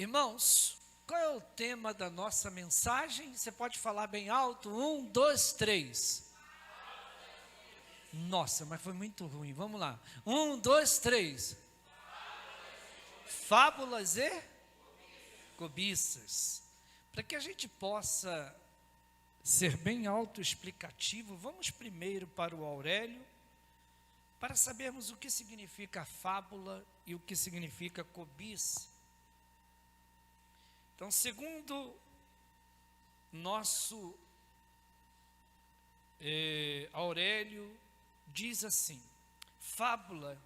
Irmãos, qual é o tema da nossa mensagem? Você pode falar bem alto? 1, 2, 3. Nossa, mas foi muito ruim. Vamos lá. 1, 2, 3. Fábulas e cobiças. Para que a gente possa ser bem autoexplicativo, vamos primeiro para o Aurélio, para sabermos o que significa fábula e o que significa cobiça. Então, segundo nosso Aurélio, diz assim: fábula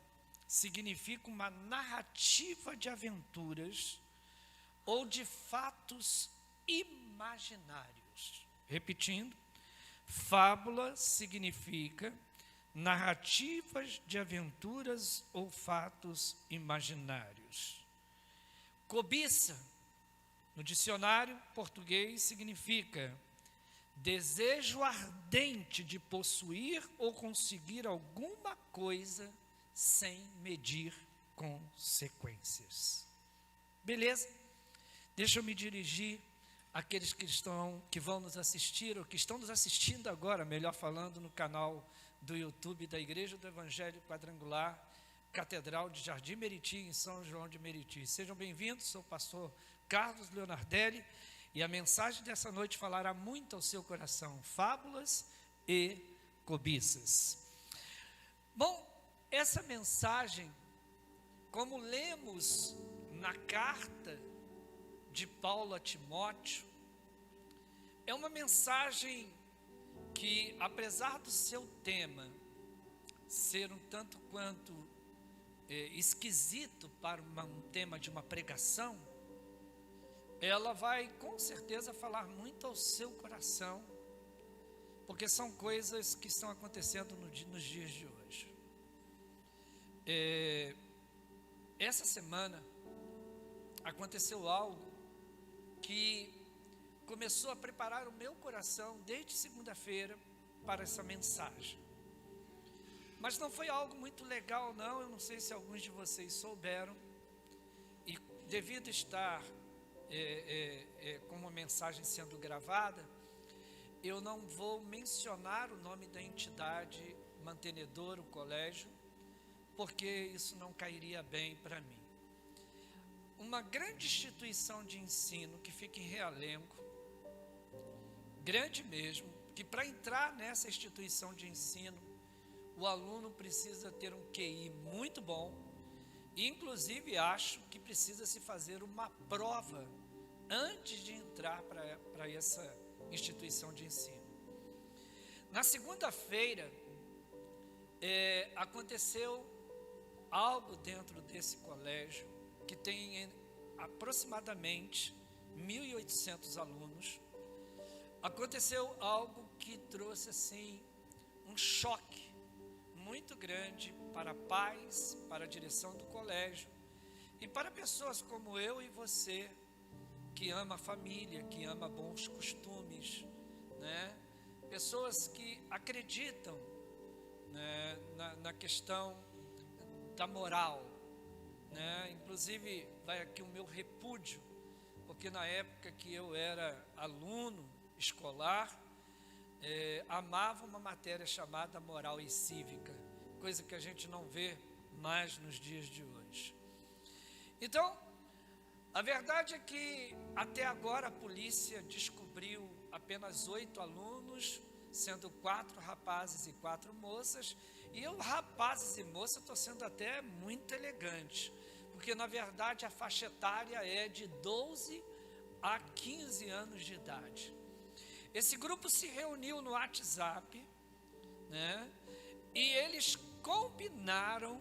significa uma narrativa de aventuras ou de fatos imaginários. Repetindo, fábula significa narrativas de aventuras ou fatos imaginários. Cobiça, no dicionário português, significa desejo ardente de possuir ou conseguir alguma coisa sem medir consequências. Beleza? Deixa eu me dirigir àqueles que vão nos assistir, ou que estão nos assistindo agora, melhor falando, no canal do YouTube da Igreja do Evangelho Quadrangular, Catedral de Jardim Meriti, em São João de Meriti. Sejam bem-vindos, sou o pastor Carlos Leonardelli, e a mensagem dessa noite falará muito ao seu coração: fábulas e cobiças. Bom, essa mensagem, como lemos na carta de Paulo a Timóteo, é uma mensagem que, apesar do seu tema ser um tanto quanto esquisito para um tema de uma pregação, ela vai com certeza falar muito ao seu coração, porque são coisas que estão acontecendo nos dias de hoje. Essa semana aconteceu algo que começou a preparar o meu coração desde segunda-feira para essa mensagem. Mas não foi algo muito legal, não. Eu não sei se alguns de vocês souberam, e devido estar com uma mensagem sendo gravada, eu não vou mencionar o nome da entidade mantenedora, o colégio, porque isso não cairia bem para mim. Uma grande instituição de ensino que fica em Realengo, grande mesmo, que para entrar nessa instituição de ensino, o aluno precisa ter um QI muito bom, e inclusive acho que precisa se fazer uma prova antes de entrar para essa instituição de ensino. Na segunda-feira, aconteceu algo dentro desse colégio, que tem aproximadamente 1.800 alunos. Aconteceu algo que trouxe assim um choque muito grande para pais, para a direção do colégio e para pessoas como eu e você, que ama a família, que ama bons costumes, né? Pessoas que acreditam, né, na questão da moral, né? Inclusive vai aqui o meu repúdio, porque na época que eu era aluno escolar, amava uma matéria chamada moral e cívica, coisa que a gente não vê mais nos dias de hoje. Então, a verdade é que até agora a polícia descobriu apenas 8 alunos, sendo 4 rapazes e 4 moças, e eu, rapazes e moças, estou sendo até muito elegante, porque na verdade a faixa etária é de 12 a 15 anos de idade. Esse grupo se reuniu no WhatsApp, né? E eles combinaram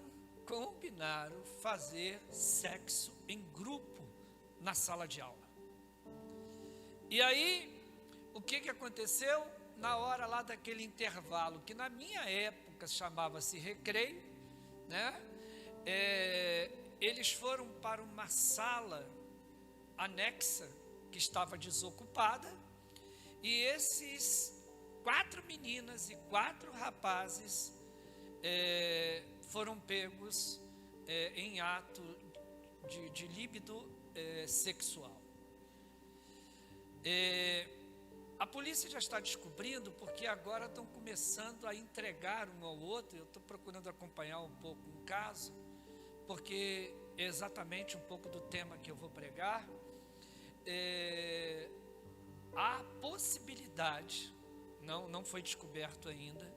fazer sexo em grupo na sala de aula. E aí, o que aconteceu? Na hora lá daquele intervalo, que na minha época chamava-se recreio, né? Eles foram para uma sala anexa, que estava desocupada, e esses 4 meninas e 4 rapazes foram pegos em ato de líbido sexual. A polícia já está descobrindo, porque agora estão começando a entregar um ao outro. Eu estou procurando acompanhar um pouco o caso, porque é exatamente um pouco do tema que eu vou pregar. Há possibilidade, não foi descoberto ainda,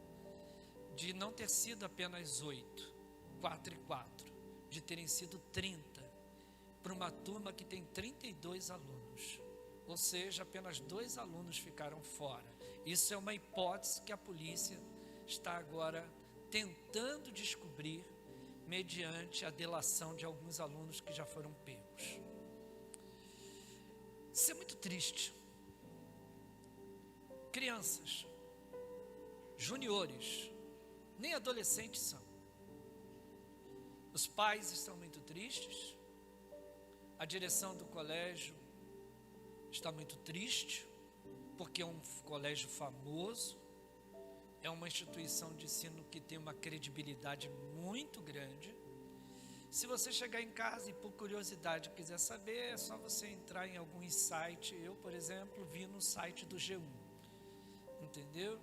de não ter sido apenas 8, 4 e 4, de terem sido 30, para uma turma que tem 32 alunos. Ou seja, apenas 2 alunos ficaram fora. Isso é uma hipótese que a polícia está agora tentando descobrir, mediante a delação de alguns alunos que já foram pegos. Isso é muito triste. Crianças, juniores, nem adolescentes são. Os pais estão muito tristes, a direção do colégio está muito triste, porque é um colégio famoso, é uma instituição de ensino que tem uma credibilidade muito grande. Se você chegar em casa e por curiosidade quiser saber, é só você entrar em algum site. Eu, por exemplo, vi no site do G1, entendeu?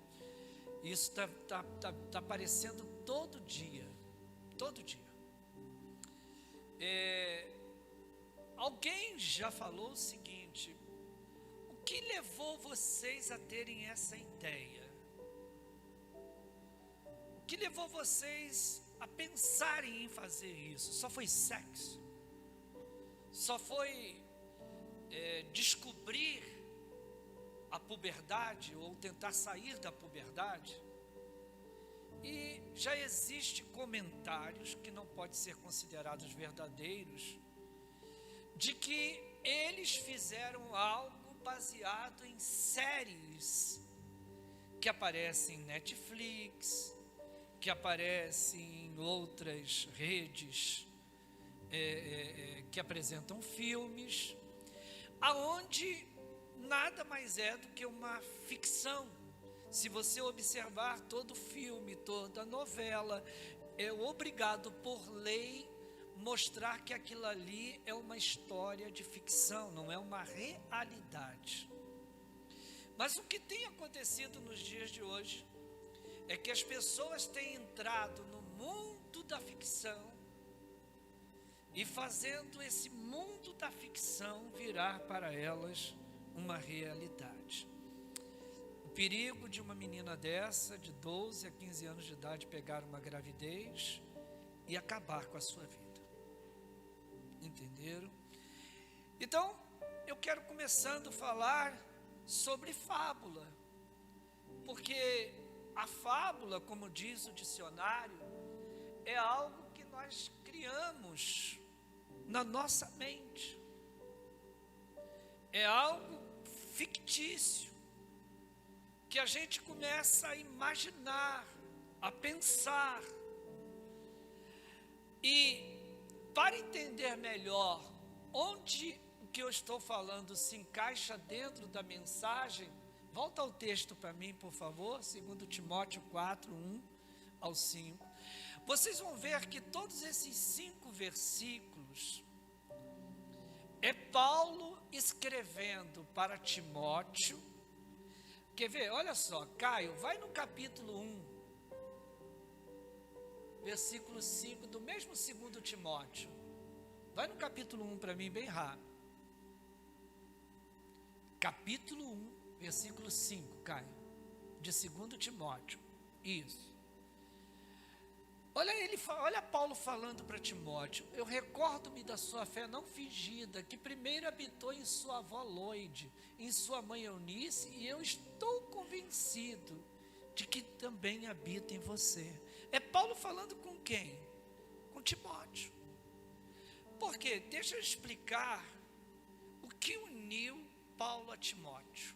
Isso tá aparecendo todo dia, todo dia. Alguém já falou o seguinte: o que levou vocês a terem essa ideia? O que levou vocês a pensarem em fazer isso? Só foi sexo? Só foi descobrir a puberdade ou tentar sair da puberdade? E já existem comentários que não podem ser considerados verdadeiros, de que eles fizeram algo baseado em séries que aparecem em Netflix, que aparecem em outras redes que apresentam filmes, aonde nada mais é do que uma ficção. Se você observar todo filme, toda novela, é obrigado por lei mostrar que aquilo ali é uma história de ficção, não é uma realidade. Mas o que tem acontecido nos dias de hoje é que as pessoas têm entrado no mundo da ficção e fazendo esse mundo da ficção virar para elas uma realidade. O perigo de uma menina dessa, de 12 a 15 anos de idade, pegar uma gravidez e acabar com a sua vida. Entenderam? Então, eu quero começando a falar sobre fábula, porque a fábula, como diz o dicionário, é algo que nós criamos na nossa mente, é algo fictício, que a gente começa a imaginar, a pensar. E para entender melhor onde o que eu estou falando se encaixa dentro da mensagem, volta ao texto para mim, por favor, 2 Timóteo 4, 1 ao 5. Vocês vão ver que todos esses 5 versículos é Paulo escrevendo para Timóteo. Quer ver? Olha só, Caio, vai no capítulo 1, versículo 5, do mesmo 2 Timóteo. Vai no capítulo 1 para mim, bem rápido. Capítulo 1, versículo 5, Caio, de 2 Timóteo. Isso. Olha Paulo falando para Timóteo: eu recordo-me da sua fé não fingida, que primeiro habitou em sua avó Loide, em sua mãe Eunice, e eu estou convencido de que também habita em você. É Paulo falando com quem? Com Timóteo. Por quê? Deixa eu explicar o que uniu Paulo a Timóteo.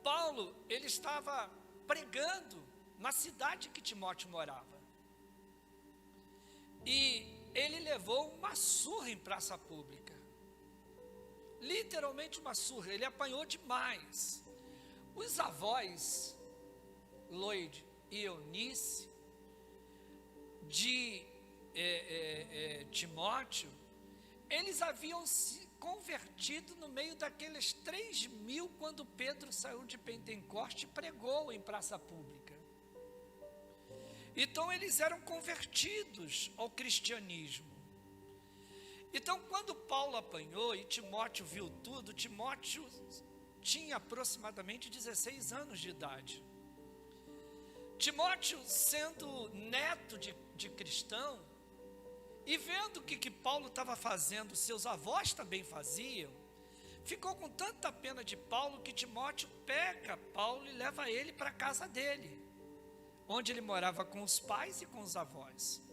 Paulo, ele estava pregando na cidade que Timóteo morava. E ele levou uma surra em praça pública. Literalmente uma surra, ele apanhou demais. Os avós, Loide e Eunice, de Timóteo, eles haviam se convertido no meio daqueles 3.000 quando Pedro saiu de Pentecoste e pregou em praça pública. Então eles eram convertidos ao cristianismo. Então quando Paulo apanhou e Timóteo viu tudo, Timóteo tinha aproximadamente 16 anos de idade. Timóteo, sendo neto de cristão, e vendo o que Paulo estava fazendo, seus avós também faziam, ficou com tanta pena de Paulo que Timóteo pega Paulo e leva ele para a casa dele, onde ele morava com os pais e com os avós.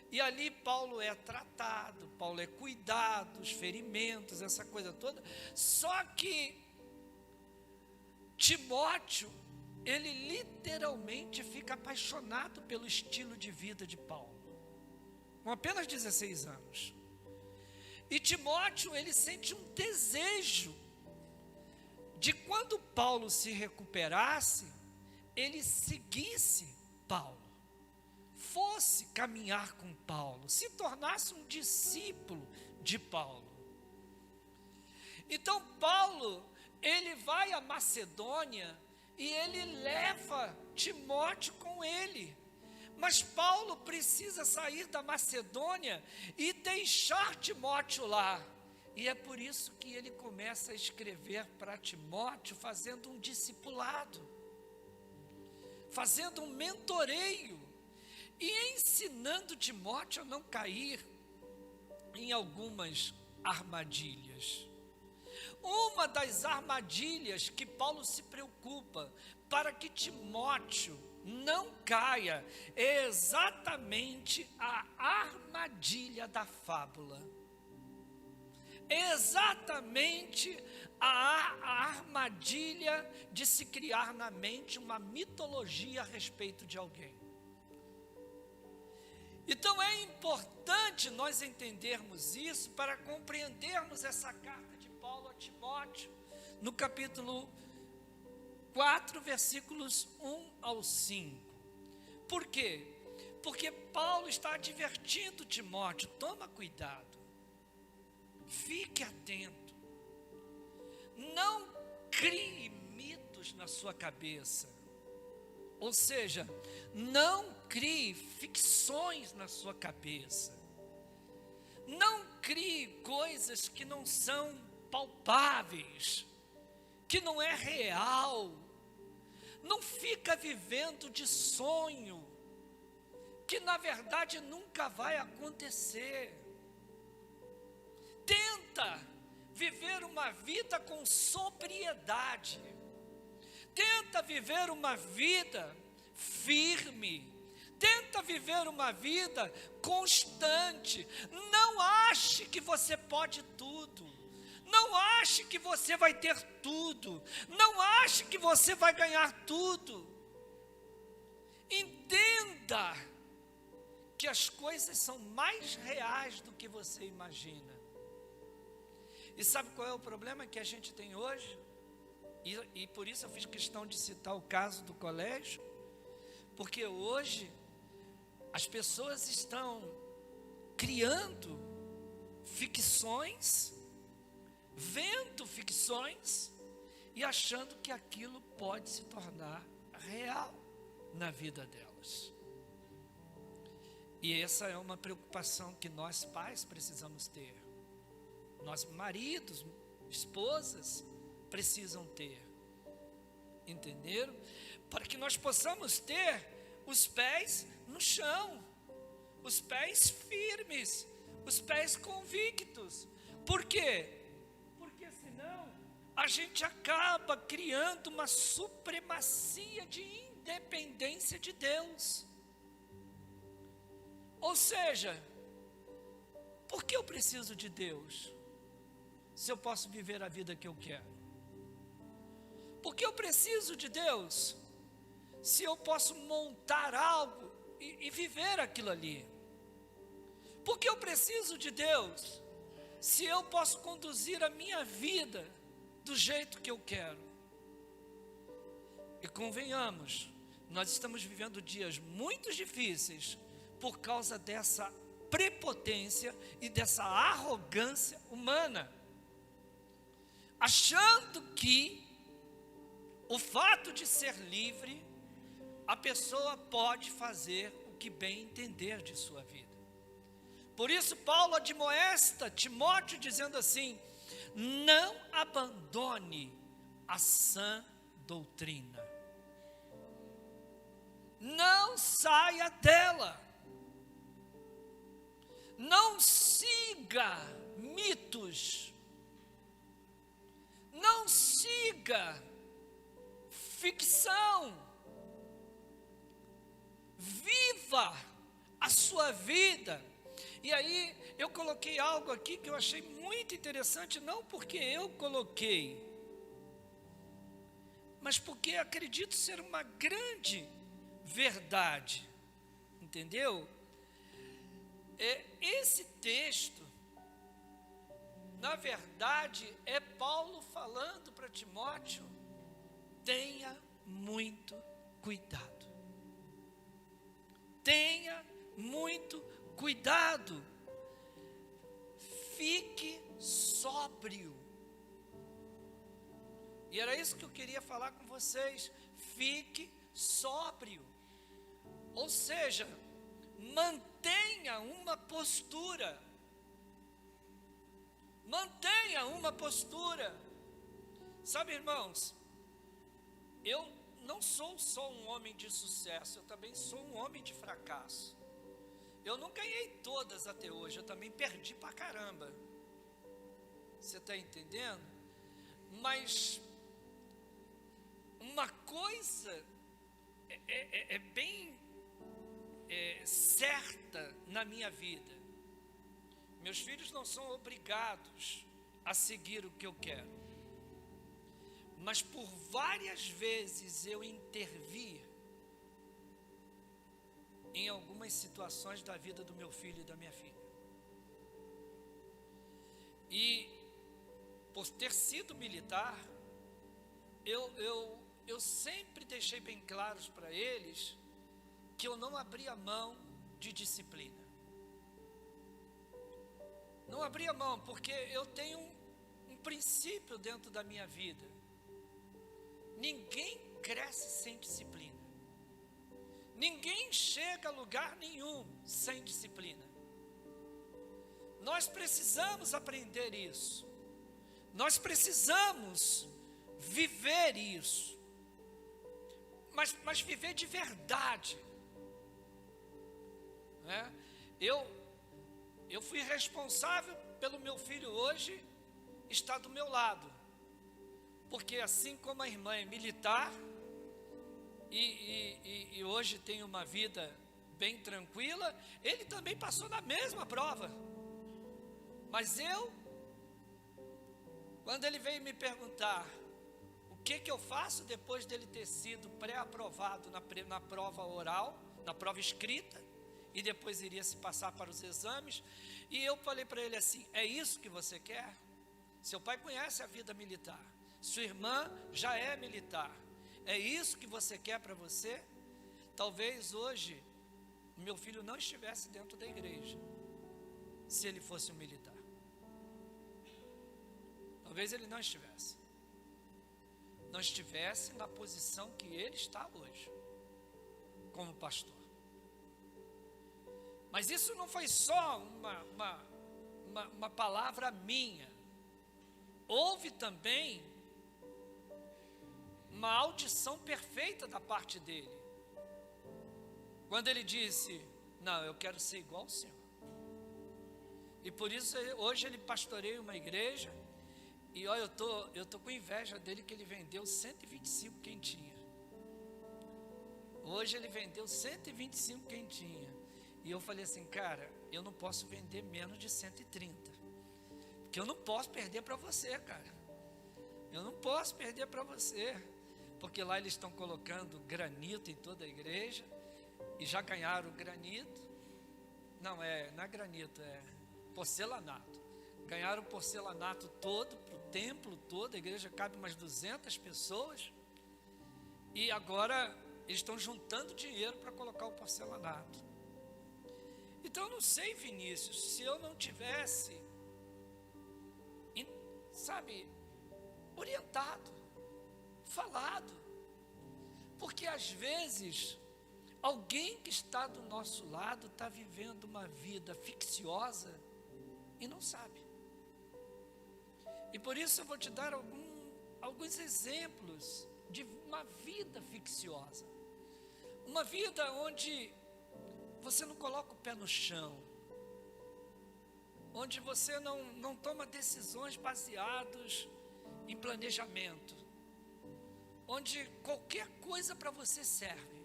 E ali Paulo é tratado, Paulo é cuidado, os ferimentos, essa coisa toda. Só que Timóteo, ele literalmente fica apaixonado pelo estilo de vida de Paulo, com apenas 16 anos. E Timóteo, ele sente um desejo de quando Paulo se recuperasse, ele seguisse Paulo, fosse caminhar com Paulo, se tornasse um discípulo de Paulo. Então Paulo, ele vai à Macedônia e ele leva Timóteo com ele. Mas Paulo precisa sair da Macedônia e deixar Timóteo lá. E é por isso que ele começa a escrever para Timóteo, fazendo um discipulado, fazendo um mentoreio e ensinando Timóteo a não cair em algumas armadilhas. Uma das armadilhas que Paulo se preocupa para que Timóteo não caia é exatamente a armadilha da fábula. É exatamente a armadilha de se criar na mente uma mitologia a respeito de alguém. Então é importante nós entendermos isso para compreendermos essa carta de Paulo a Timóteo, no capítulo 4, versículos 1 ao 5. Por quê? Porque Paulo está advertindo Timóteo, toma cuidado, fique atento, não crie mitos na sua cabeça, ou seja, não crie ficções na sua cabeça, não crie coisas que não são palpáveis, que não é real. Não fica vivendo de sonho, que na verdade nunca vai acontecer. Tenta viver uma vida com sobriedade. Tenta viver uma vida firme. Tenta viver uma vida constante. Não ache que você pode tudo. Não ache que você vai ter tudo. Não ache que você vai ganhar tudo. Entenda que as coisas são mais reais do que você imagina. E sabe qual é o problema que a gente tem hoje? E por isso eu fiz questão de citar o caso do colégio. Porque hoje as pessoas estão criando ficções, vendo ficções e achando que aquilo pode se tornar real na vida delas. E essa é uma preocupação que nós pais precisamos ter. Nós maridos, esposas precisam ter. Entenderam? Para que nós possamos ter os pés no chão, os pés firmes, os pés convictos. Por quê? Porque senão a gente acaba criando uma supremacia de independência de Deus. Ou seja, por que eu preciso de Deus, se eu posso viver a vida que eu quero? Por que eu preciso de Deus, se eu posso montar algo e viver aquilo ali? Por que eu preciso de Deus, se eu posso conduzir a minha vida do jeito que eu quero? E convenhamos, nós estamos vivendo dias muito difíceis por causa dessa prepotência e dessa arrogância humana, achando que o fato de ser livre, a pessoa pode fazer o que bem entender de sua vida. Por isso Paulo admoesta Timóteo dizendo assim: não abandone a sã doutrina, não saia dela, não siga mitos, não siga ficção, viva a sua vida. E aí eu coloquei algo aqui que eu achei muito interessante, não porque eu coloquei, mas porque acredito ser uma grande verdade, entendeu? Esse texto, na verdade, é Paulo falando para Timóteo: tenha muito cuidado. Tenha muito cuidado. Fique sóbrio. E era isso que eu queria falar com vocês. Fique sóbrio. Ou seja, mantenha uma postura. Mantenha uma postura. Sabe, irmãos, eu não sou só um homem de sucesso, eu também sou um homem de fracasso. Eu não ganhei todas até hoje, eu também perdi pra caramba. Você está entendendo? Mas uma coisa é bem certa na minha vida: meus filhos não são obrigados a seguir o que eu quero, mas por várias vezes eu intervi em algumas situações da vida do meu filho e da minha filha. E por ter sido militar, eu sempre deixei bem claros para eles que eu não abria mão de disciplina. Não abria mão, porque eu tenho um princípio dentro da minha vida: ninguém cresce sem disciplina. Ninguém chega a lugar nenhum sem disciplina. Nós precisamos aprender isso. Nós precisamos viver isso. Mas viver de verdade. Né? Eu fui responsável pelo meu filho hoje estar do meu lado. Porque assim como a irmã é militar, e hoje tem uma vida bem tranquila, ele também passou na mesma prova. Mas quando ele veio me perguntar o que eu faço depois dele ter sido pré-aprovado na prova oral, na prova escrita, e depois iria se passar para os exames, e eu falei para ele assim: é isso que você quer? Seu pai conhece a vida militar, sua irmã já é militar, é isso que você quer para você? Talvez hoje meu filho não estivesse dentro da igreja, se ele fosse um militar. Talvez ele não estivesse na posição que ele está hoje, como pastor. Mas isso não foi só uma palavra minha. Houve também uma audição perfeita da parte dele, quando ele disse: não, eu quero ser igual ao Senhor. E por isso hoje ele pastoreia uma igreja. E olha, eu tô com inveja dele, que ele vendeu 125 quentinha. Hoje ele vendeu 125 quentinha. E eu falei assim: cara, eu não posso vender menos de 130. Porque eu não posso perder para você, cara. Eu não posso perder para você. Porque lá eles estão colocando granito em toda a igreja. E já ganharam o granito. Não é granito, é porcelanato. Ganharam o porcelanato todo, para o templo todo, a igreja cabe umas 200 pessoas, e agora eles estão juntando dinheiro para colocar o porcelanato. Então eu não sei, Vinícius, se eu não tivesse, sabe, orientado, falado, porque às vezes alguém que está do nosso lado está vivendo uma vida ficciosa e não sabe. E por isso eu vou te dar alguns exemplos de uma vida ficciosa. Uma vida onde você não coloca o pé no chão, onde você não toma decisões baseadas em planejamento, onde qualquer coisa para você serve,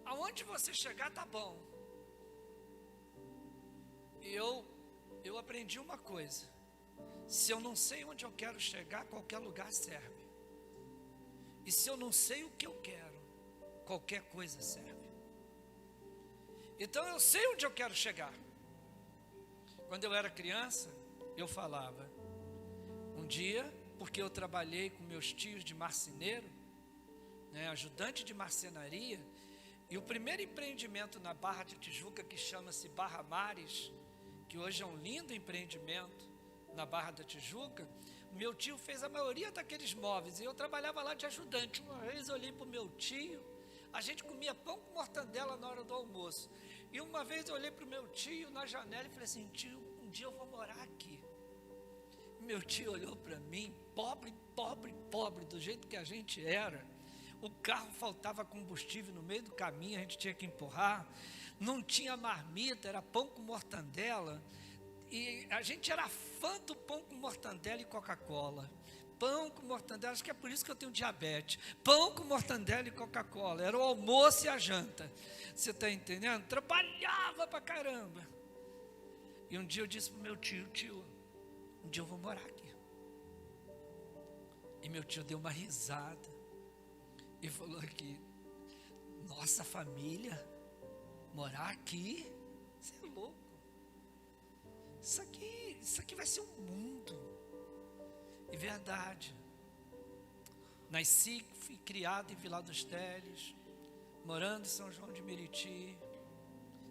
aonde você chegar tá bom. E eu aprendi uma coisa: se eu não sei onde eu quero chegar, qualquer lugar serve. E se eu não sei o que eu quero, qualquer coisa serve. Então eu sei onde eu quero chegar. Quando eu era criança, eu falava, um dia, porque eu trabalhei com meus tios de marceneiro, né, ajudante de marcenaria, e o primeiro empreendimento na Barra de Tijuca, que chama-se Barra Mares, que hoje é um lindo empreendimento na Barra da Tijuca, meu tio fez a maioria daqueles móveis, e eu trabalhava lá de ajudante. Uma vez eu olhei para o meu tio, a gente comia pão com mortandela na hora do almoço, e uma vez eu olhei para o meu tio na janela e falei assim: tio, um dia eu vou morar aqui. Meu tio olhou para mim, pobre, pobre, pobre, do jeito que a gente era. O carro faltava combustível no meio do caminho, a gente tinha que empurrar, não tinha marmita, era pão com mortandela, e a gente era fã do pão com mortandela e Coca-Cola. Pão com mortandela, acho que é por isso que eu tenho diabetes. Pão com mortandela e Coca-Cola, era o almoço e a janta. Você está entendendo? Trabalhava pra caramba. E um dia eu disse pro meu tio: tio, um dia eu vou morar aqui. E meu tio deu uma risada e falou aqui: nossa família, morar aqui? Você é louco. Isso aqui vai ser um mundo. E verdade. Nasci, fui criado em Vila dos Teles, morando em São João de Meriti.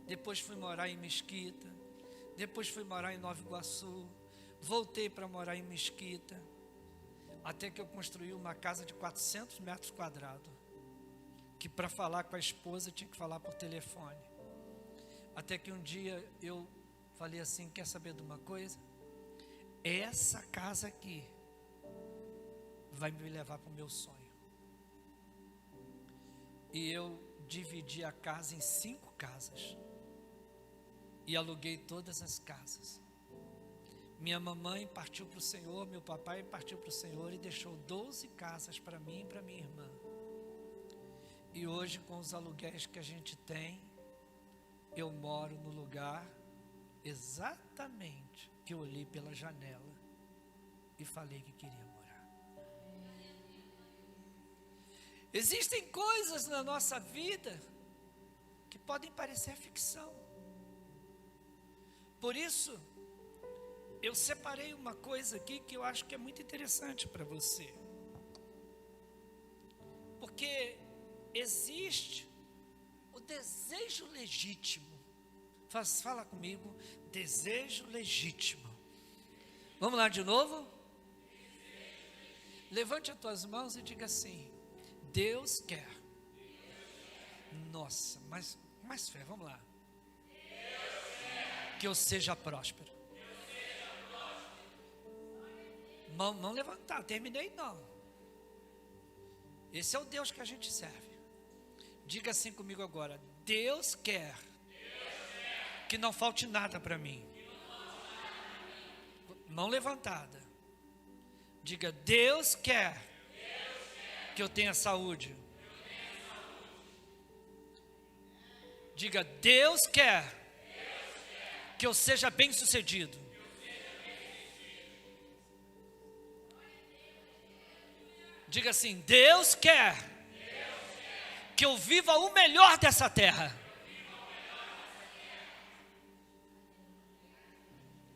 Depois fui morar em Mesquita. Depois fui morar em Nova Iguaçu. Voltei para morar em Mesquita. Até que eu construí uma casa de 400 metros quadrados. Que para falar com a esposa tinha que falar por telefone. Até que um dia eu falei assim: quer saber de uma coisa? Essa casa aqui vai me levar para o meu sonho. E eu dividi a casa em 5 casas. E aluguei todas as casas. Minha mamãe partiu para o Senhor, meu papai partiu para o Senhor e deixou 12 casas para mim e para minha irmã. E hoje, com os aluguéis que a gente tem, eu moro no lugar exatamente que eu olhei pela janela e falei que queria morar. Existem coisas na nossa vida que podem parecer ficção. Por isso, eu separei uma coisa aqui que eu acho que é muito interessante para você. Porque existe o desejo legítimo. Fala comigo: desejo legítimo. Vamos lá de novo? Levante as tuas mãos e diga assim: Deus quer. Nossa, mas mais fé, vamos lá. Que eu seja próspero. Mão levantar, terminei não. Esse é o Deus que a gente serve. Diga assim comigo agora: Deus quer que não falte nada para mim. Mão levantada. Diga: Deus quer que eu tenha saúde. Diga: Deus quer que eu seja bem-sucedido. Diga assim: Deus quer que eu viva o melhor dessa terra.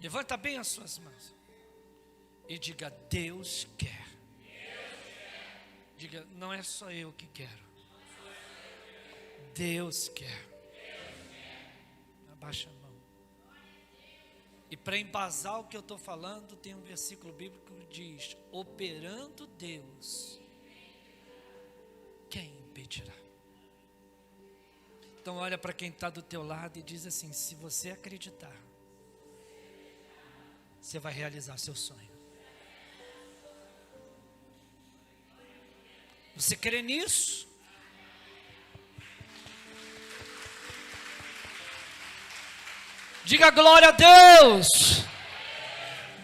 Levanta bem as suas mãos e diga: Deus quer. Diga: não é só eu que quero. Deus quer. Abaixa a mão. E para embasar o que eu estou falando, tem um versículo bíblico que diz: operando Deus, quem impedirá? Então olha para quem está do teu lado e diz assim: se você acreditar, você vai realizar seu sonho. Você crê nisso? Diga glória a Deus.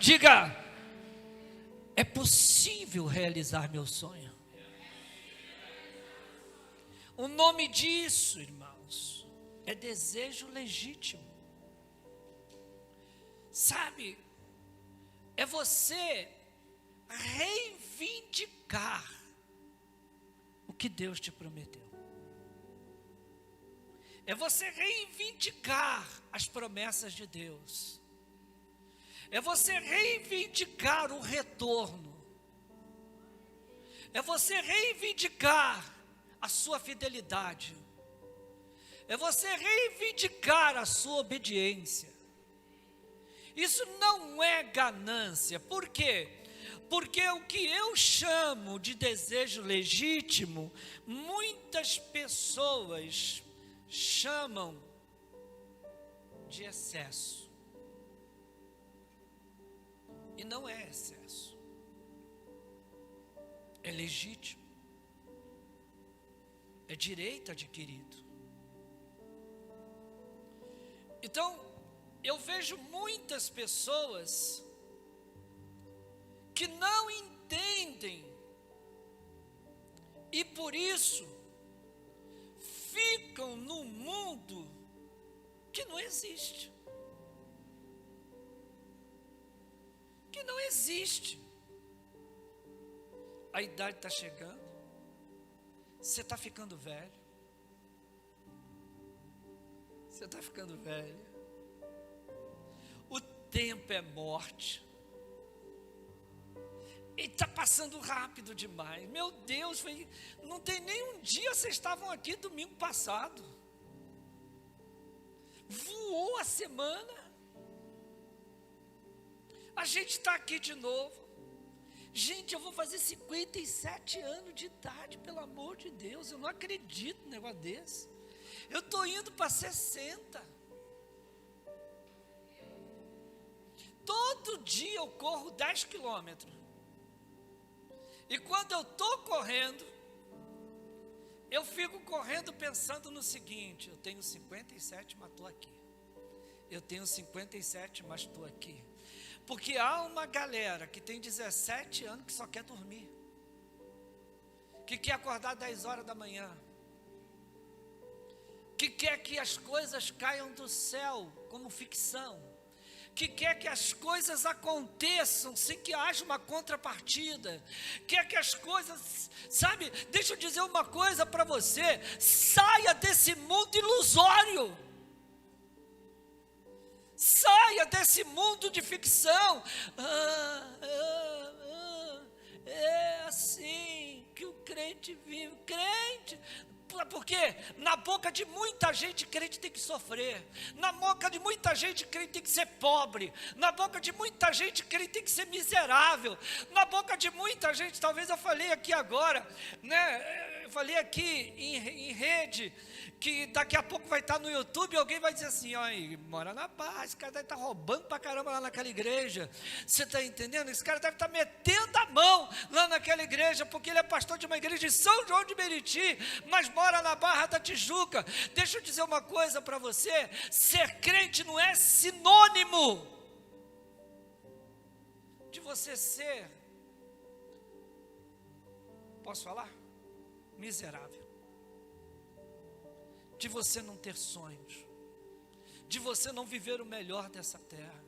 Diga: é possível realizar meu sonho. O nome disso, irmãos, é desejo legítimo. Sabe, é você reivindicar o que Deus te prometeu. É você reivindicar as promessas de Deus. É você reivindicar o retorno. É você reivindicar a sua fidelidade. É você reivindicar a sua obediência. Isso não é ganância. Por quê? Porque o que eu chamo de desejo legítimo, muitas pessoas chamam de excesso. E não é excesso. É legítimo. É direito adquirido. Então, eu vejo muitas pessoas que não entendem e por isso ficam num mundo que não existe. Que não existe. A idade está chegando. Você está ficando velho. Você está ficando velho. O tempo é morte. E está passando rápido demais. Meu Deus, não tem nem um dia. Vocês estavam aqui domingo passado. Voou a semana. A gente está aqui de novo. Gente, eu vou fazer 57 anos de idade, pelo amor de Deus. Eu não acredito num negócio desse. Eu estou indo para 60. Todo dia eu corro 10 quilômetros. E quando eu estou correndo, eu fico correndo pensando no seguinte: eu tenho 57, mas estou aqui. Eu tenho 57, mas estou aqui. Porque há uma galera que tem 17 anos que só quer dormir. Que quer acordar 10 horas da manhã. Que quer que as coisas caiam do céu como ficção. Que quer que as coisas aconteçam sem que haja uma contrapartida. Quer que as coisas, sabe, deixa eu dizer uma coisa para você: saia desse mundo ilusório. Saia desse mundo de ficção. É assim que o crente vive. Crente, porque na boca de muita gente crente tem que sofrer. Na boca de muita gente crente tem que ser pobre. Na boca de muita gente crente tem que ser miserável. Na boca de muita gente, talvez eu falei aqui agora, né? Eu falei aqui em rede, que daqui a pouco vai estar no YouTube e alguém vai dizer assim: ó, mora na Barra, esse cara deve estar roubando pra caramba lá naquela igreja. Você está entendendo? Esse cara deve estar metendo a mão lá naquela igreja, porque ele é pastor de uma igreja de São João de Meriti, mas mora na Barra da Tijuca. Deixa eu dizer uma coisa para você: ser crente não é sinônimo de você ser, posso falar? Miserável. De você não ter sonhos, de você não viver o melhor dessa terra.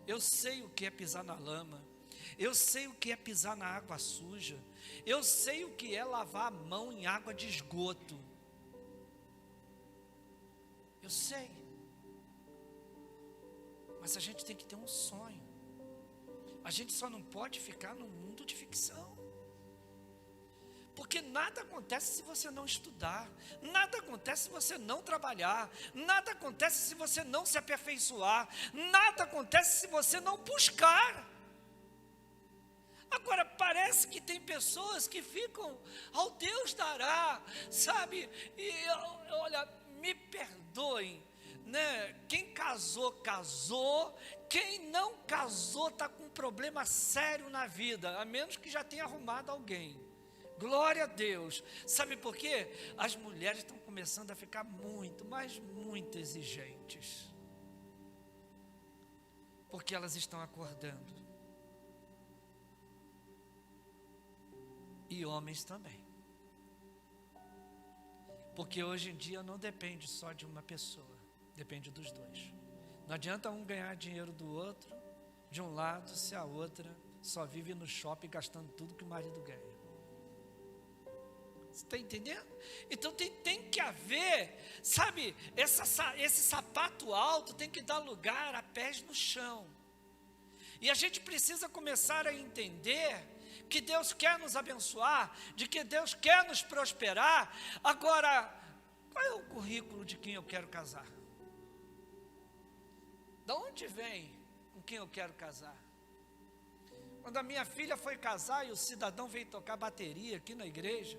Eu sei o que é pisar na lama, eu sei o que é pisar na água suja, eu sei o que é lavar a mão em água de esgoto. Eu sei. Mas a gente tem que ter um sonho. A gente só não pode ficar no mundo de ficção. Porque nada acontece se você não estudar, nada acontece se você não trabalhar, nada acontece se você não se aperfeiçoar, nada acontece se você não buscar. Agora, parece que tem pessoas que ficam, ao Deus dará, sabe? E olha, me perdoem, né? Quem casou, casou. Quem não casou está com um problema sério na vida, a menos que já tenha arrumado alguém. Glória a Deus. Sabe por quê? As mulheres estão começando a ficar muito, mas muito exigentes. Porque elas estão acordando. E homens também. Porque hoje em dia não depende só de uma pessoa, depende dos dois. Não adianta um ganhar dinheiro do outro, de um lado, se a outra só vive no shopping gastando tudo que o marido ganha. Você está entendendo? Então tem que haver, sabe, esse sapato alto tem que dar lugar a pés no chão. E a gente precisa começar a entender que Deus quer nos abençoar, de que Deus quer nos prosperar. Agora, qual é o currículo de quem eu quero casar? De onde vem com quem eu quero casar? Quando a minha filha foi casar e o cidadão veio tocar bateria aqui na igreja,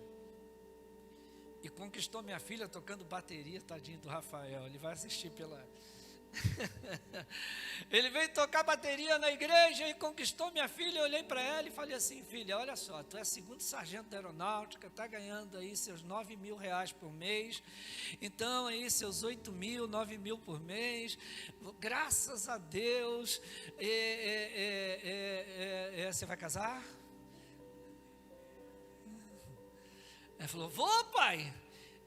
e conquistou minha filha tocando bateria, tadinho do Rafael, ele vai assistir pela... Ele veio tocar bateria na igreja e conquistou minha filha. Eu olhei para ela e falei assim: filha, olha só, tu é segundo sargento da aeronáutica, está ganhando aí seus 9 mil reais por mês, então aí seus 8 mil, 9 mil por mês, graças a Deus. Você vai casar? Ela falou: vou, pai.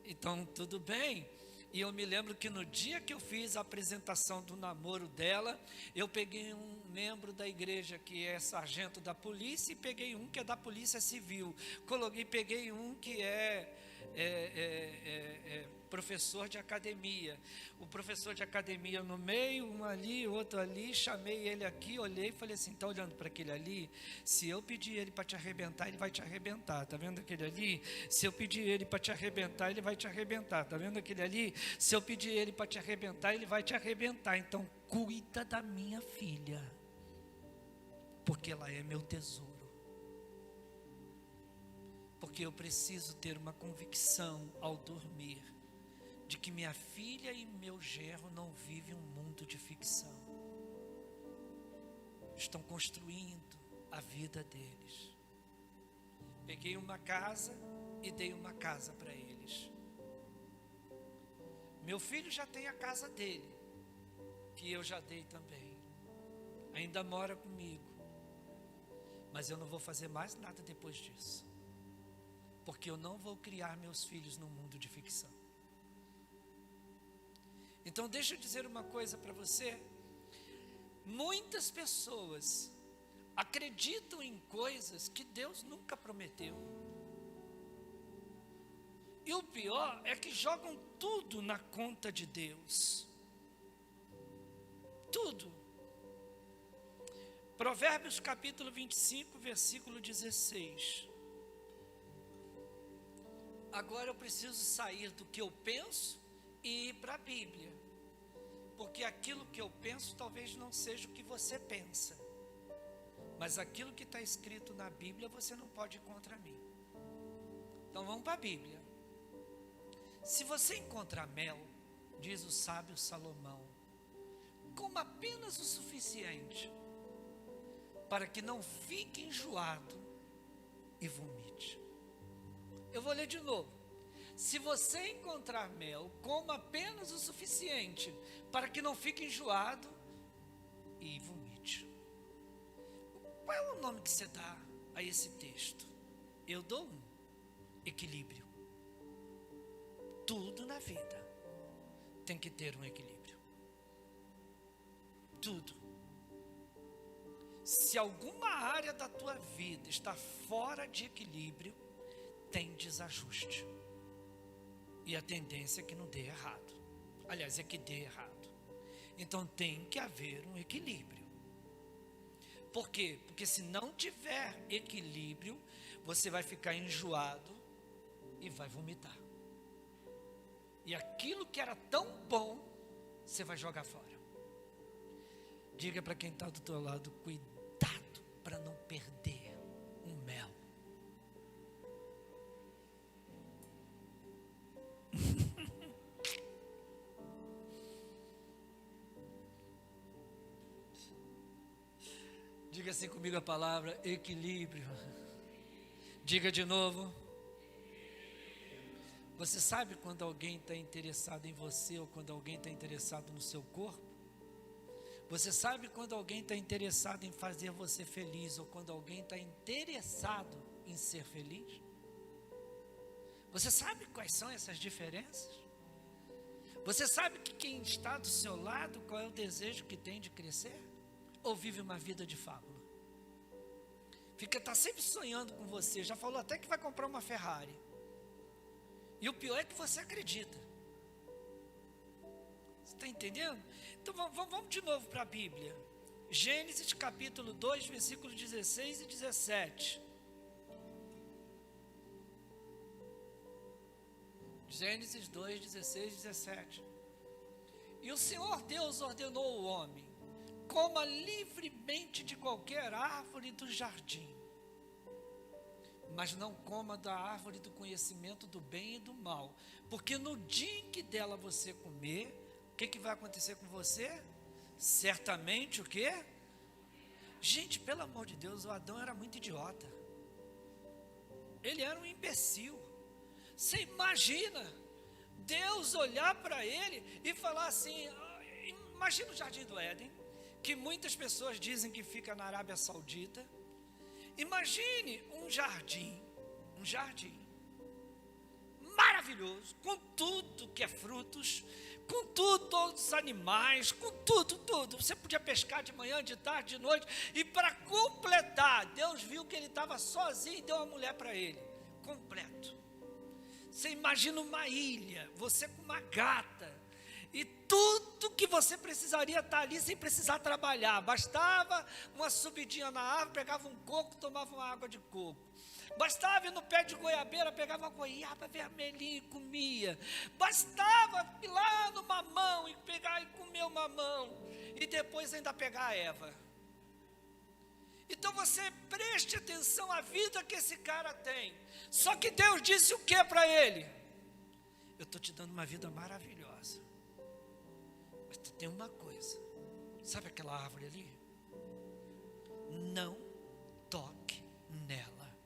Então tudo bem. E eu me lembro que no dia que eu fiz a apresentação do namoro dela, eu peguei um membro da igreja que é sargento da polícia e peguei um que é da polícia civil. Peguei um que é professor de academia. O professor de academia no meio, um ali, outro ali, chamei ele aqui, olhei e falei assim: está olhando para aquele ali? Se eu pedir ele para te arrebentar, ele vai te arrebentar. Está vendo aquele ali? Se eu pedir ele para te arrebentar, ele vai te arrebentar. Está vendo aquele ali? Se eu pedir ele para te arrebentar, ele vai te arrebentar. Então cuida da minha filha, porque ela é meu tesouro. Porque eu preciso ter uma convicção ao dormir, de que minha filha e meu genro não vivem um mundo de ficção. Estão construindo a vida deles. Peguei uma casa e dei uma casa para eles. Meu filho já tem a casa dele, que eu já dei também. Ainda mora comigo. Mas eu não vou fazer mais nada depois disso. Porque eu não vou criar meus filhos num mundo de ficção. Então deixa eu dizer uma coisa para você. Muitas pessoas acreditam em coisas que Deus nunca prometeu. E o pior é que jogam tudo na conta de Deus. Tudo. Provérbios capítulo 25, versículo 16. Agora eu preciso sair do que eu penso e ir para a Bíblia, porque aquilo que eu penso talvez não seja o que você pensa, mas aquilo que está escrito na Bíblia você não pode ir contra mim. Então vamos para a Bíblia. Se você encontrar mel, diz o sábio Salomão, coma apenas o suficiente para que não fique enjoado e vomite. Eu vou ler de novo. Se você encontrar mel, coma apenas o suficiente para que não fique enjoado e vomite. Qual é o nome que você dá a esse texto? Eu dou um: equilíbrio. Tudo na vida tem que ter um equilíbrio. Tudo. Se alguma área da tua vida está fora de equilíbrio, tem desajuste. E a tendência é que não dê errado. Aliás, é que dê errado. Então tem que haver um equilíbrio. Por quê? Porque se não tiver equilíbrio, você vai ficar enjoado e vai vomitar. E aquilo que era tão bom, você vai jogar fora. Diga para quem está do teu lado, cuidado para não perder um mel. Diga assim comigo a palavra equilíbrio. Diga de novo. Você sabe quando alguém está interessado em você ou quando alguém está interessado no seu corpo? Você sabe quando alguém está interessado em fazer você feliz ou quando alguém está interessado em ser feliz? Você sabe quais são essas diferenças? Você sabe que quem está do seu lado, qual é o desejo que tem de crescer? Ou vive uma vida de fábula? Está sempre sonhando com você, já falou até que vai comprar uma Ferrari. E o pior é que você acredita. Você está entendendo? Então vamos de novo para a Bíblia. Gênesis capítulo 2, versículos 16 e 17. Gênesis 2, 16 e 17. E o Senhor Deus ordenou ao homem: coma livremente de qualquer árvore do jardim, mas não coma da árvore do conhecimento do bem e do mal, porque no dia em que dela você comer, o que vai acontecer com você? Certamente o quê? Gente, pelo amor de Deus, o Adão era muito idiota. Ele era um imbecil. Você imagina Deus olhar para ele e falar assim, imagina o Jardim do Éden, que muitas pessoas dizem que fica na Arábia Saudita. Imagine um jardim maravilhoso, com tudo que é frutos, com tudo, todos os animais, com tudo. Você podia pescar de manhã, de tarde, de noite. E para completar, Deus viu que ele estava sozinho e deu uma mulher para ele, completo. Você imagina uma ilha, você com uma gata, e tudo que você precisaria estar ali sem precisar trabalhar. Bastava uma subidinha na árvore, pegava um coco, tomava uma água de coco. Bastava ir no pé de goiabeira, pegava uma goiaba vermelhinha e comia. Bastava ir lá no mamão e pegar e comer o mamão. E depois ainda pegar a Eva. Então você preste atenção à vida que esse cara tem. Só que Deus disse o que para ele? Eu estou te dando uma vida maravilhosa. Mas tem uma coisa. Sabe aquela árvore ali? Não toque nela.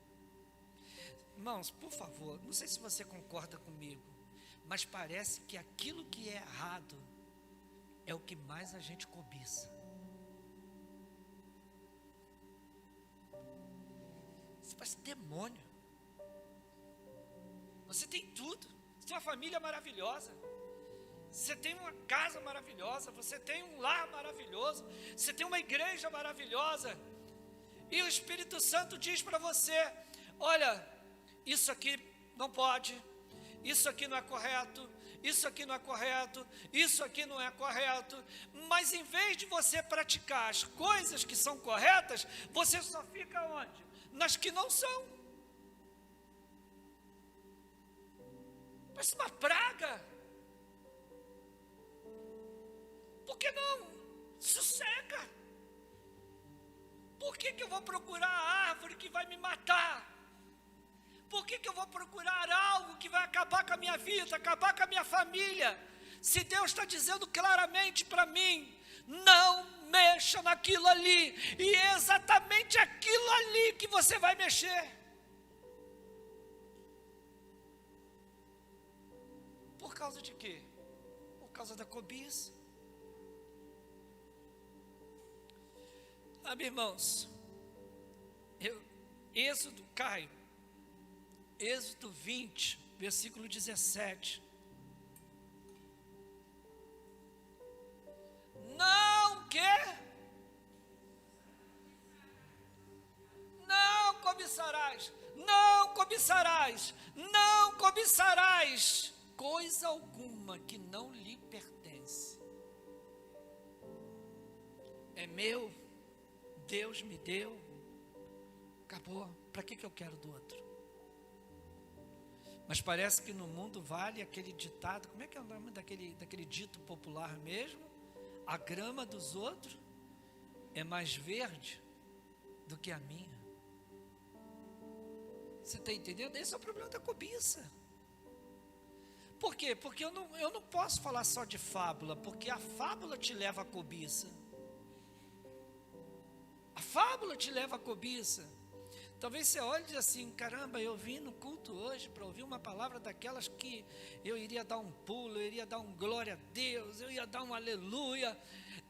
Irmãos, por favor, não sei se você concorda comigo, mas parece que aquilo que é errado é o que mais a gente cobiça. Você parece demônio. Você tem tudo. Você tem uma família maravilhosa. Você tem uma casa maravilhosa. Você tem um lar maravilhoso. Você tem uma igreja maravilhosa. E o Espírito Santo diz para você: olha, isso aqui não pode. Isso aqui não é correto. Isso aqui não é correto. Isso aqui não é correto. Mas em vez de você praticar as coisas que são corretas, você só fica onde? Nas que não são. Parece uma praga. Por que não? Sossega. Por que eu vou procurar a árvore que vai me matar? Por que eu vou procurar algo que vai acabar com a minha vida, acabar com a minha família? Se Deus está dizendo claramente para mim, não mexa naquilo ali, e é exatamente aquilo ali que você vai mexer. Por causa de quê? Por causa da cobiça. Sabe, irmãos, Êxodo 20, versículo 17. Não quer? Não cobiçarás, não cobiçarás, não cobiçarás coisa alguma que não lhe pertence. É meu, Deus me deu, acabou. Para que eu quero do outro? Mas parece que no mundo vale aquele ditado, como é que é o nome daquele dito popular mesmo? A grama dos outros é mais verde do que a minha. Você está entendendo? Esse é o problema da cobiça. Por quê? Porque eu não posso falar só de fábula, porque a fábula te leva à cobiça. A fábula te leva à cobiça. Talvez você olhe e diz assim, caramba, eu vim no culto hoje para ouvir uma palavra daquelas que eu iria dar um pulo, eu iria dar um glória a Deus, eu ia dar um aleluia.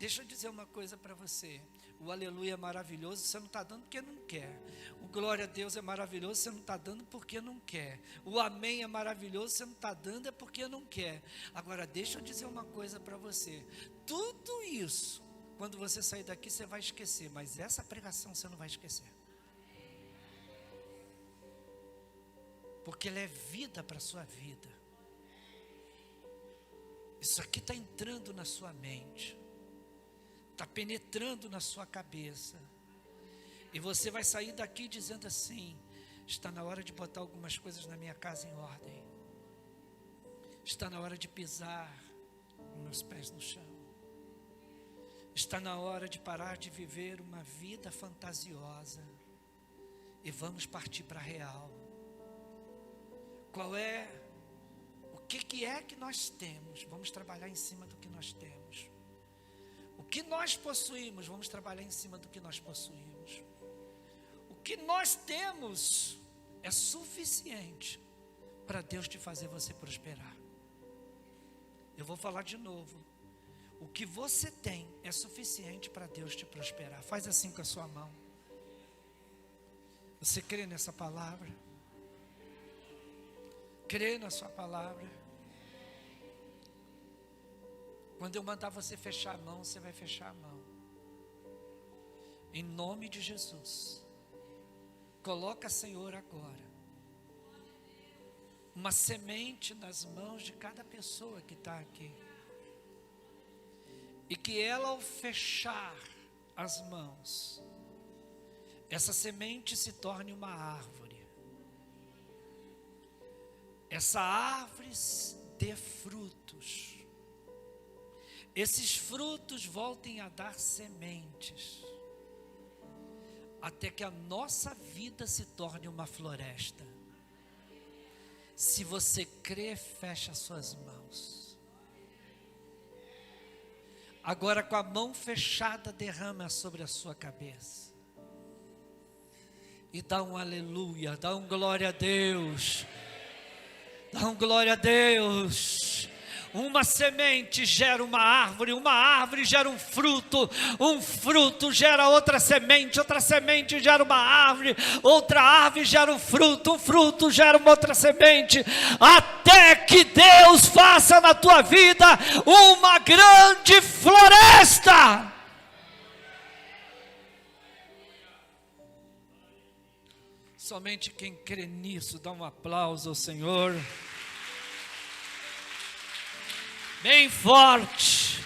Deixa eu dizer uma coisa para você, o aleluia é maravilhoso, você não está dando porque não quer. O glória a Deus é maravilhoso, você não está dando porque não quer. O amém é maravilhoso, você não está dando é porque não quer. Agora deixa eu dizer uma coisa para você, tudo isso, quando você sair daqui você vai esquecer, mas essa pregação você não vai esquecer. Porque ela é vida para a sua vida. Isso aqui está entrando na sua mente, está penetrando na sua cabeça, e você vai sair daqui dizendo assim, está na hora de botar algumas coisas na minha casa em ordem, está na hora de pisar meus pés no chão, está na hora de parar de viver uma vida fantasiosa, e vamos partir para a real. O que é que nós temos? Vamos trabalhar em cima do que nós temos. O que nós possuímos? Vamos trabalhar em cima do que nós possuímos. O que nós temos é suficiente para Deus te fazer você prosperar. Eu vou falar de novo. O que você tem é suficiente para Deus te prosperar. Faz assim com a sua mão. Você crê nessa palavra? Crê na sua palavra. Quando eu mandar você fechar a mão, você vai fechar a mão. Em nome de Jesus. Coloca, Senhor, agora uma semente nas mãos de cada pessoa que está aqui. E que ela, ao fechar as mãos, essa semente se torne uma árvore. Essa árvore dê frutos. Esses frutos voltem a dar sementes. Até que a nossa vida se torne uma floresta. Se você crê, fecha suas mãos. Agora, com a mão fechada, derrama sobre a sua cabeça. E dá um aleluia, dá um glória a Deus. Dá um glória a Deus. Uma semente gera uma árvore gera um fruto gera outra semente gera uma árvore, outra árvore gera um fruto gera uma outra semente, até que Deus faça na tua vida uma grande floresta. Somente quem crê nisso, dá um aplauso ao Senhor. Bem forte.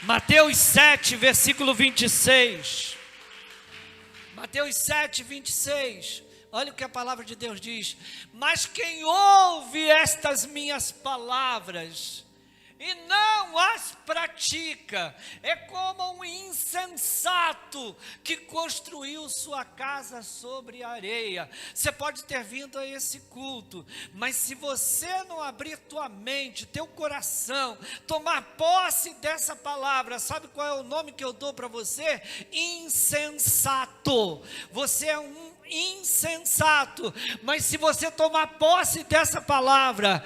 Mateus 7, versículo 26. Mateus 7, 26. Olha o que a palavra de Deus diz. Mas quem ouve estas minhas palavras e não as pratica, é como um insensato que construiu sua casa sobre a areia. Você pode ter vindo a esse culto, mas se você não abrir tua mente, teu coração, tomar posse dessa palavra, sabe qual é o nome que eu dou para você? Insensato. Você é um insensato, mas se você tomar posse dessa palavra,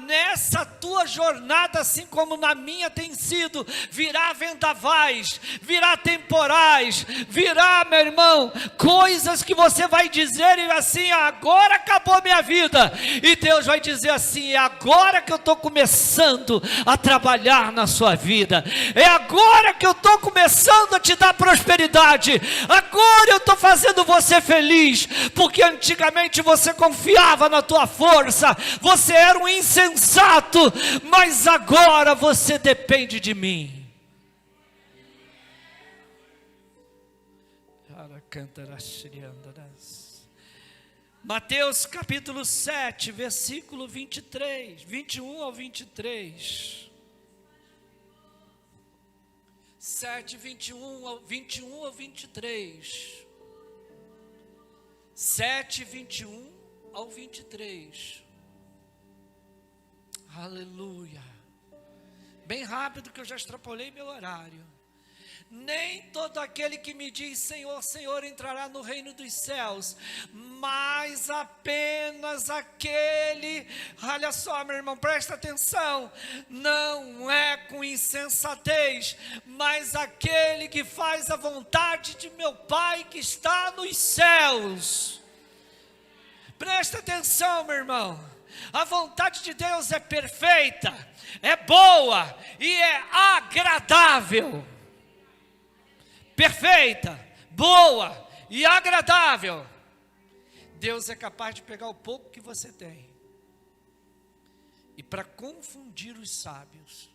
nessa tua jornada, assim como na minha tem sido, virá vendavais, virá temporais, virá, meu irmão, coisas que você vai dizer e assim, agora acabou minha vida, e Deus vai dizer assim, é agora que eu estou começando a trabalhar na sua vida, é agora que eu estou começando a te dar prosperidade, agora eu estou fazendo você feliz, porque antigamente você confiava na tua força, você era um insensato, mas agora você depende de mim. Mateus capítulo 7, versículo 23, 21 ao 23. 7, 21 ao 23. 7, 21 ao 23. Aleluia. Bem rápido que eu já extrapolei meu horário. Nem todo aquele que me diz Senhor, Senhor entrará no reino dos céus, mas apenas aquele, olha só meu irmão, presta atenção, não é com insensatez, mas aquele que faz a vontade de meu Pai que está nos céus. Presta atenção meu irmão, a vontade de Deus é perfeita, é boa e é agradável. Perfeita, boa e agradável. Deus é capaz de pegar o pouco que você tem e para confundir os sábios,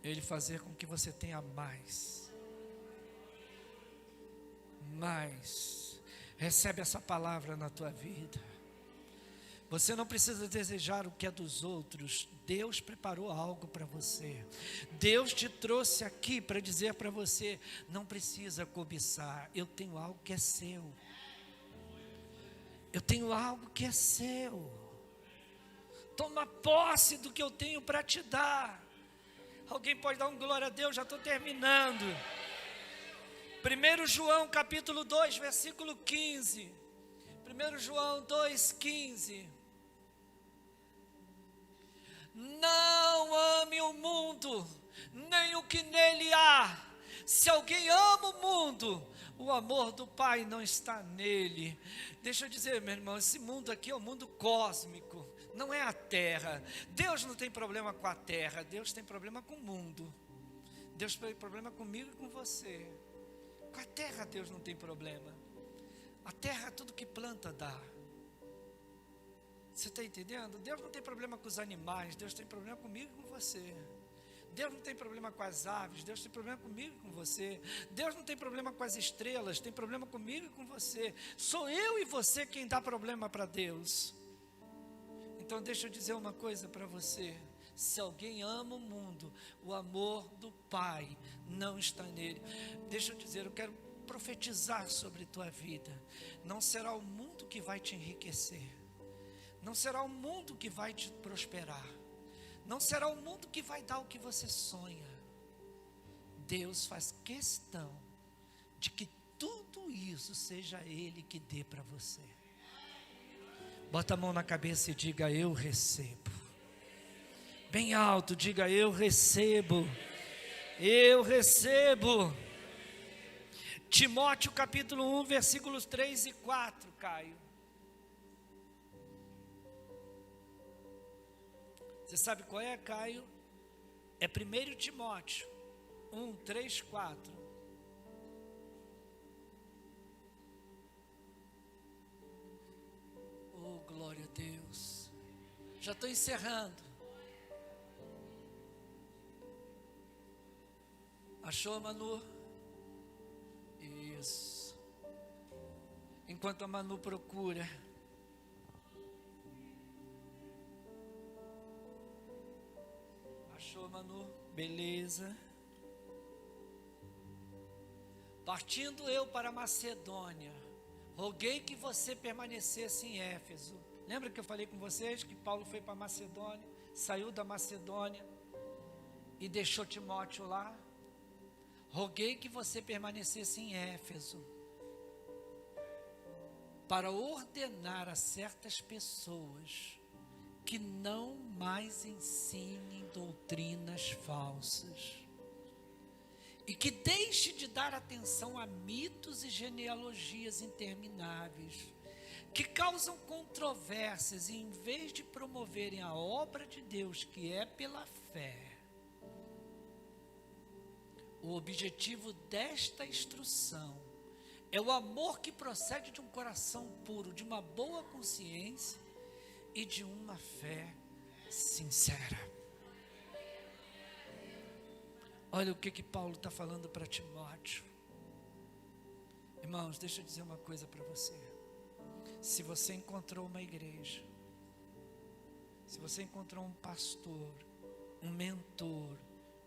Ele fazer com que você tenha mais. Recebe essa palavra na tua vida. Você não precisa desejar o que é dos outros. Deus preparou algo para você. Deus te trouxe aqui para dizer para você, não precisa cobiçar. Eu tenho algo que é seu. Eu tenho algo que é seu. Toma posse do que eu tenho para te dar. Alguém pode dar um glória a Deus? Já estou terminando. 1 João capítulo 2, versículo 15. 1 João 2,15. Não ame o mundo, nem o que nele há. Se alguém ama o mundo, o amor do Pai não está nele. Deixa eu dizer, meu irmão, esse mundo aqui é um mundo cósmico, não é a terra. Deus não tem problema com a terra, Deus tem problema com o mundo. Deus tem problema comigo e com você. Com a terra Deus não tem problema. A terra, tudo que planta dá. Você está entendendo? Deus não tem problema com os animais, Deus tem problema comigo e com você. Deus não tem problema com as aves, Deus tem problema comigo e com você. Deus não tem problema com as estrelas, tem problema comigo e com você. Sou eu e você quem dá problema para Deus. Então deixa eu dizer uma coisa para você. Se alguém ama o mundo, o amor do Pai não está nele. Deixa eu dizer, eu quero profetizar sobre tua vida. Não será o mundo que vai te enriquecer. Não será o mundo que vai te prosperar. Não será o mundo que vai dar o que você sonha. Deus faz questão de que tudo isso seja Ele que dê para você. Bota a mão na cabeça e diga, eu recebo. Bem alto, diga, eu recebo. Eu recebo. Timóteo capítulo 1, versículos 3 e 4, Caio. Você sabe qual é, Caio? É 1 Timóteo 1, 3, 4. Oh, glória a Deus. Já estou encerrando. Achou, Manu? Isso. Enquanto a Manu procura. Achou, Manu? Beleza. Partindo eu para Macedônia, roguei que você permanecesse em Éfeso. Lembra que eu falei com vocês que Paulo foi para Macedônia, saiu da Macedônia e deixou Timóteo lá? Roguei que você permanecesse em Éfeso, para ordenar a certas pessoas que não mais ensinem doutrinas falsas, e que deixe de dar atenção a mitos e genealogias intermináveis, que causam controvérsias, e em vez de promoverem a obra de Deus, que é pela fé. O objetivo desta instrução é o amor que procede de um coração puro, de uma boa consciência e de uma fé sincera. Olha o que Paulo está falando para Timóteo. Irmãos, deixa eu dizer uma coisa para você. Se você encontrou uma igreja, se você encontrou um pastor, um mentor,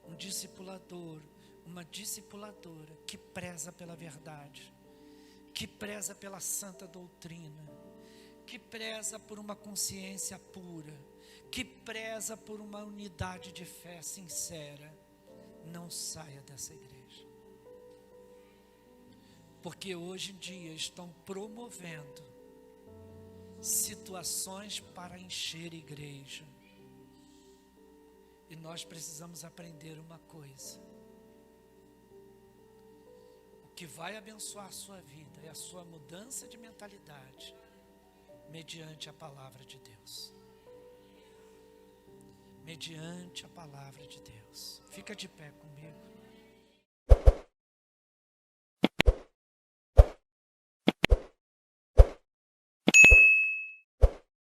um discipulador, uma discipuladora que preza pela verdade, que preza pela santa doutrina, que preza por uma consciência pura, que preza por uma unidade de fé sincera, não saia dessa igreja. Porque hoje em dia estão promovendo situações para encher igreja. E nós precisamos aprender uma coisa: o que vai abençoar a sua vida é a sua mudança de mentalidade, mediante a palavra de Deus. Mediante a palavra de Deus. Fica de pé comigo.